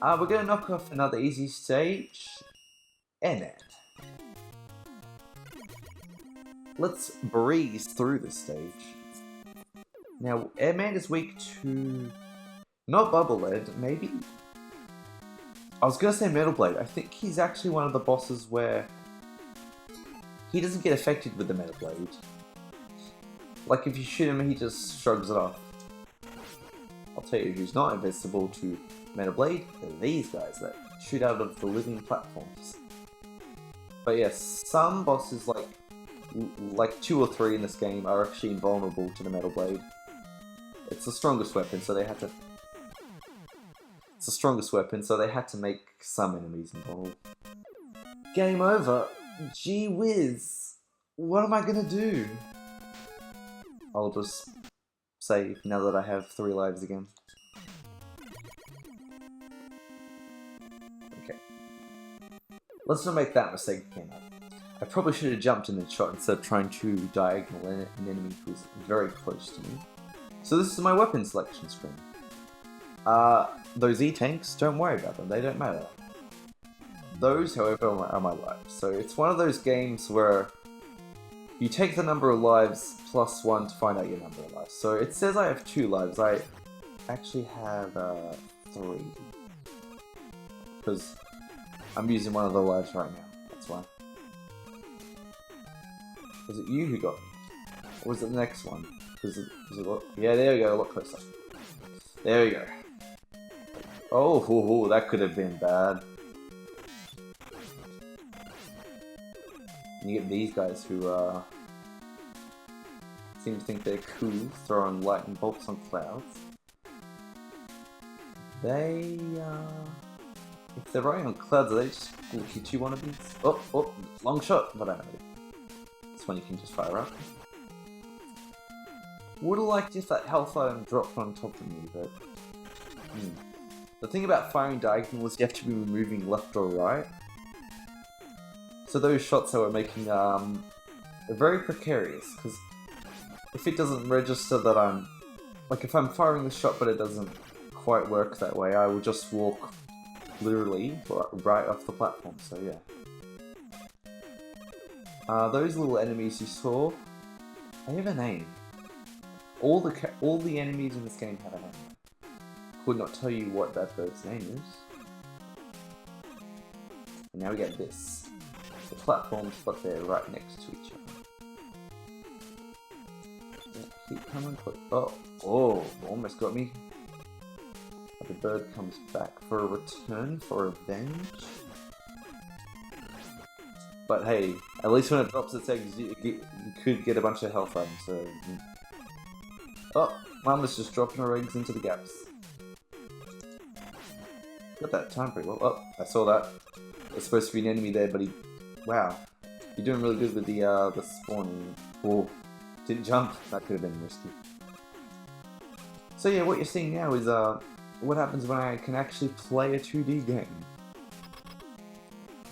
We're gonna knock off another easy stage. Airman. Let's breeze through this stage. Now, Airman is weak to... not Bubble Lead, maybe? I was gonna say Metal Blade. I think he's actually one of the bosses where he doesn't get affected with the Metal Blade. Like, if you shoot him, he just shrugs it off. I'll tell you who's not invincible to Metal Blade. They're these guys that shoot out of the living platforms. But yes, some bosses like 2 or 3 in this game are actually invulnerable to the Metal Blade. It's the strongest weapon, so they had to... it's the strongest weapon, so they had to make some enemies invulnerable. Game over. Gee whiz. What am I gonna do? I'll just save now that I have 3 lives again. Okay. Let's not make that mistake again. I probably should have jumped in the shot instead of trying to diagonal an enemy who was very close to me. So this is my weapon selection screen. Those E-tanks, don't worry about them, they don't matter. Those, however, are my lives. So it's one of those games where you take the number of lives plus 1 to find out your number of lives. So it says I have 2 lives. I actually have 3. Because I'm using one of the lives right now. That's why. Was it you who got me? Or was it the next one? Was it yeah, there we go, a lot closer. There we go. Oh, that could have been bad. And you get these guys who seem to think they're cool, throwing lightning bolts on clouds. They, if they're running on clouds, are they just hit you wannabes? Oh, long shot, but I know. This one you can just fire up. Would've liked if that health item dropped on top of me, but... The thing about firing diagonal is you have to be moving left or right. So those shots that we're making are very precarious, because if it doesn't register that I'm... like, if I'm firing the shot but it doesn't quite work that way, I will just walk literally right off the platform, so yeah. Those little enemies you saw, they have a name. All the enemies in this game have a name. Could not tell you what that bird's name is. And now we get this. The platforms, but they're right next to each other. Yeah, keep coming close. Oh, almost got me. But the bird comes back for a return, for revenge. But hey, at least when it drops its eggs, you could get a bunch of health items, so... Oh, mum was just dropping her eggs into the gaps. Got that time pretty well. Oh, I saw that. There's supposed to be an enemy there, but he... wow. You're doing really good with the spawning. Oh, didn't jump. That could have been risky. So yeah, what you're seeing now is what happens when I can actually play a 2D game.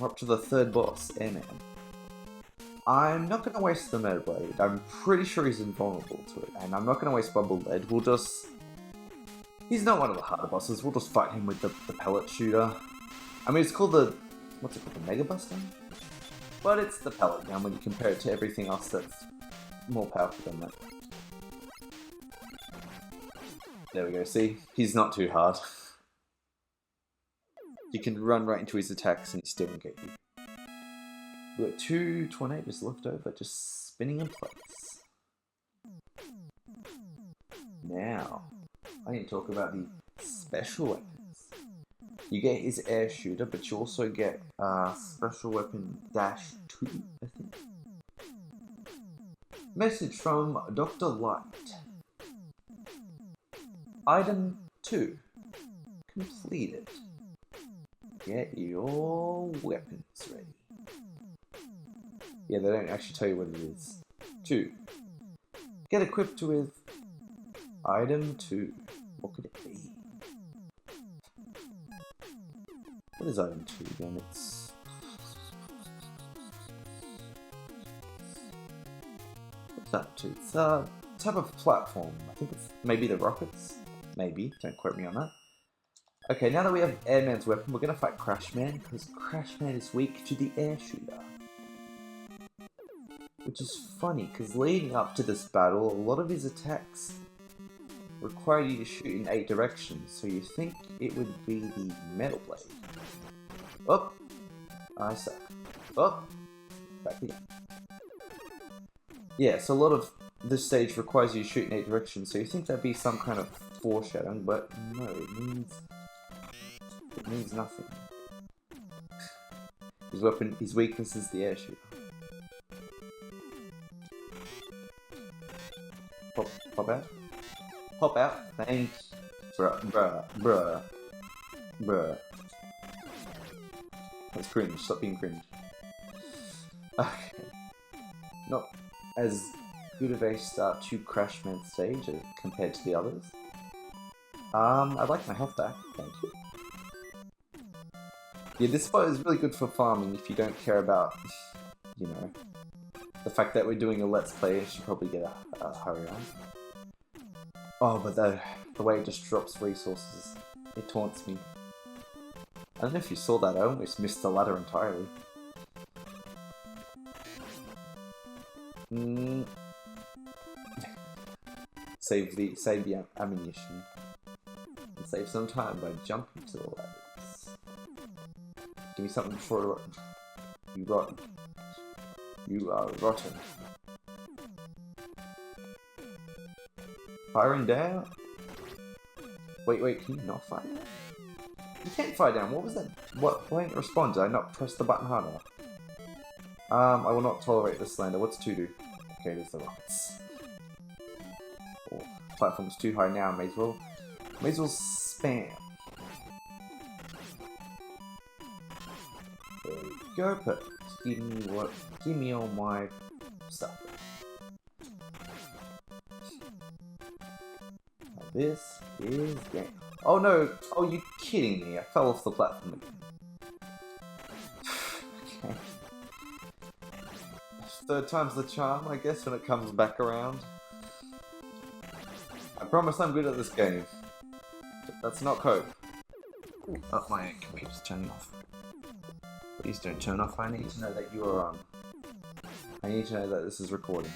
We're up to the 3rd boss, Airman. I'm not going to waste the Metal Blade. I'm pretty sure he's invulnerable to it, and I'm not going to waste Bubble Lead. We'll just... he's not one of the harder bosses. We'll just fight him with the pellet shooter. I mean, it's called the... what's it called? The Mega Buster? But it's the pellet gun when you compare it to everything else that's more powerful than that. There we go, see? He's not too hard. You can run right into his attacks and he still won't get you. We've got 2 tornadoes left over, just spinning in place. Now, I need to talk about the special weapons. You get his air shooter, but you also get special weapon dash 2, I think. Message from Dr. Light. Item 2. Completed. Get your weapons ready. Yeah, they don't actually tell you what it is. 2. Get equipped with item 2. What could it be? What is item 2 again? It's... what's that 2? It's a type of platform. I think it's maybe the rockets? Maybe. Don't quote me on that. Okay, now that we have Airman's weapon, we're gonna fight Crashman, because Crashman is weak to the air shooter. Which is funny, because leading up to this battle, a lot of his attacks require you to shoot in 8 directions, so you think it would be the Metal Blade. Oh! I suck. Oh! Back again. Yeah, so a lot of this stage requires you to shoot in 8 directions, so you think that'd be some kind of foreshadowing, but no, it means nothing. His weakness is the air shooter. Pop out. Pop out. Thanks. Bruh. That's cringe. Stop being cringe. Okay. Not as good of a start to Crashman stage as compared to the others. I'd like my health back. Thank you. Yeah, this spot is really good for farming if you don't care about, you know, the fact that we're doing a Let's Play. I should probably get a hurry on. Oh, but the way it just drops resources, it taunts me. I don't know if you saw that, I almost missed the ladder entirely. Save the ammunition. And save some time by jumping to the ladders. Give me something before it rotten. You rotten. You are rotten. Firing down? Wait, can you not fire down? You can't fire down, what was that? Why didn't it respond? Did I not press the button hard enough? I will not tolerate this slander. What's 2 do? Okay, there's the rockets. Oh, platform's too high now, may as well spam. There we go, perfect. Give me all my stuff. Now this is game. Oh no! Oh, you kidding me? I fell off the platform again. Okay. 3rd time's the charm, I guess, when it comes back around. I promise I'm good at this game. That's not cope. Oh, my computer's turning off. Please don't turn off. I need to know that you are on. I need to know that this is recording.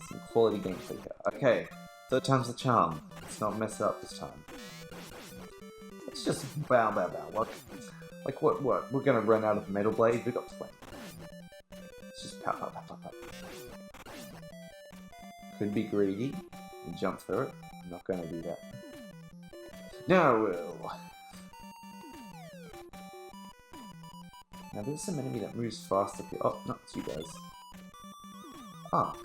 Some quality gameplay here. Okay, 3rd time's the charm. Let's not mess it up this time. Let's just bow. What? Like what? We're gonna run out of Metal Blade? We got plenty. Let's just pow. Could be greedy and jump through it. I'm not gonna do that. No, I will. Now there's some enemy that moves fast up here. Oh, no, it's you guys. Ah.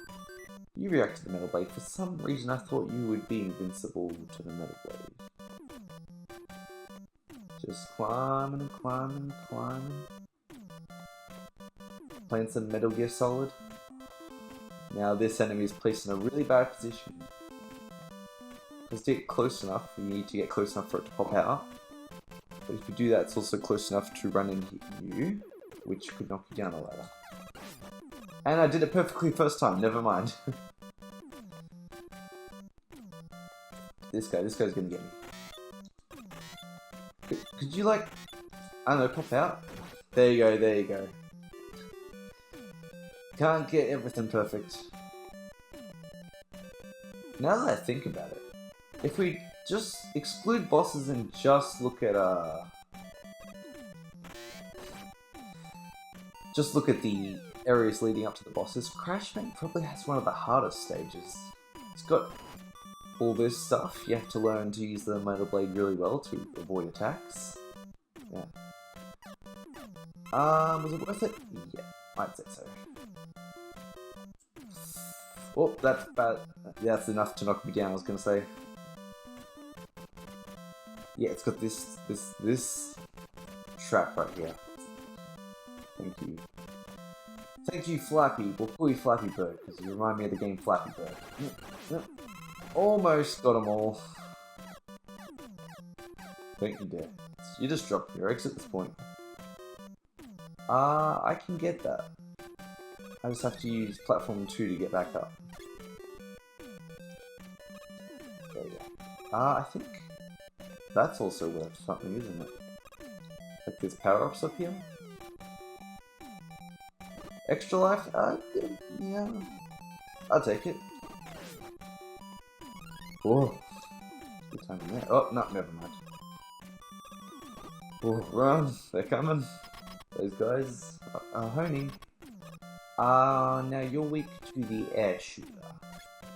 You react to the Metal Blade. For some reason I thought you would be invincible to the Metal Blade. Just climbing and climbing. Playing some Metal Gear Solid. Now this enemy is placed in a really bad position. Because to get close enough, you need to get close enough for it to pop out. But if you do that, it's also close enough to run into you, which could knock you down a ladder. And I did it perfectly first time, never mind. This guy's gonna get me. Could you like, I don't know, pop out? There you go. Can't get everything perfect. Now that I think about it, if we just exclude bosses and just look at the areas leading up to the bosses, Crashman probably has one of the hardest stages. It's got all this stuff. You have to learn to use the Metal Blade really well to avoid attacks. Yeah. Was it worth it? Yeah, I'd say so. Oh, that's bad. Yeah, that's enough to knock me down, I was gonna say. Yeah, it's got this trap right here. Thank you. Thank you, Flappy. We'll call you Flappy Bird, because you remind me of the game Flappy Bird. Yep. Almost got them all. Don't you dare. You just dropped your eggs at this point. I can get that. I just have to use platform 2 to get back up. There we go. I think That's also worth something, isn't it? Like there's power-ups up here. Extra life? Yeah. I'll take it. Whoa. Good timing there. Oh, no, never mind. Whoa, run! They're coming. Those guys are honing. Now you're weak to the air shooter.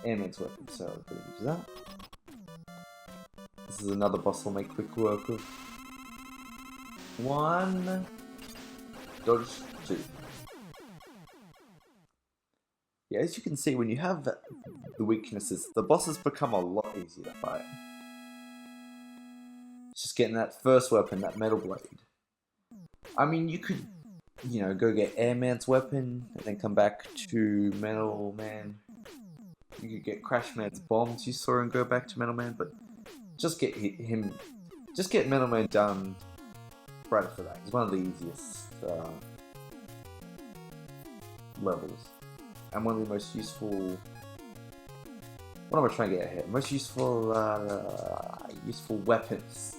Airman's weapon, so I'm gonna use that. This is another boss I'll make quick work of. 1, dodge 2. Yeah, as you can see, when you have the weaknesses, the bosses become a lot easier to fight. It's just getting that first weapon, that metal blade. I mean, you could, you know, go get Airman's weapon, and then come back to Metal Man. You could get Crash Man's bombs you saw and go back to Metal Man, but just get him, just get Metal Man done right after that. It's one of the easiest levels. And one of the most useful... What am I trying to get here? Most useful, useful weapons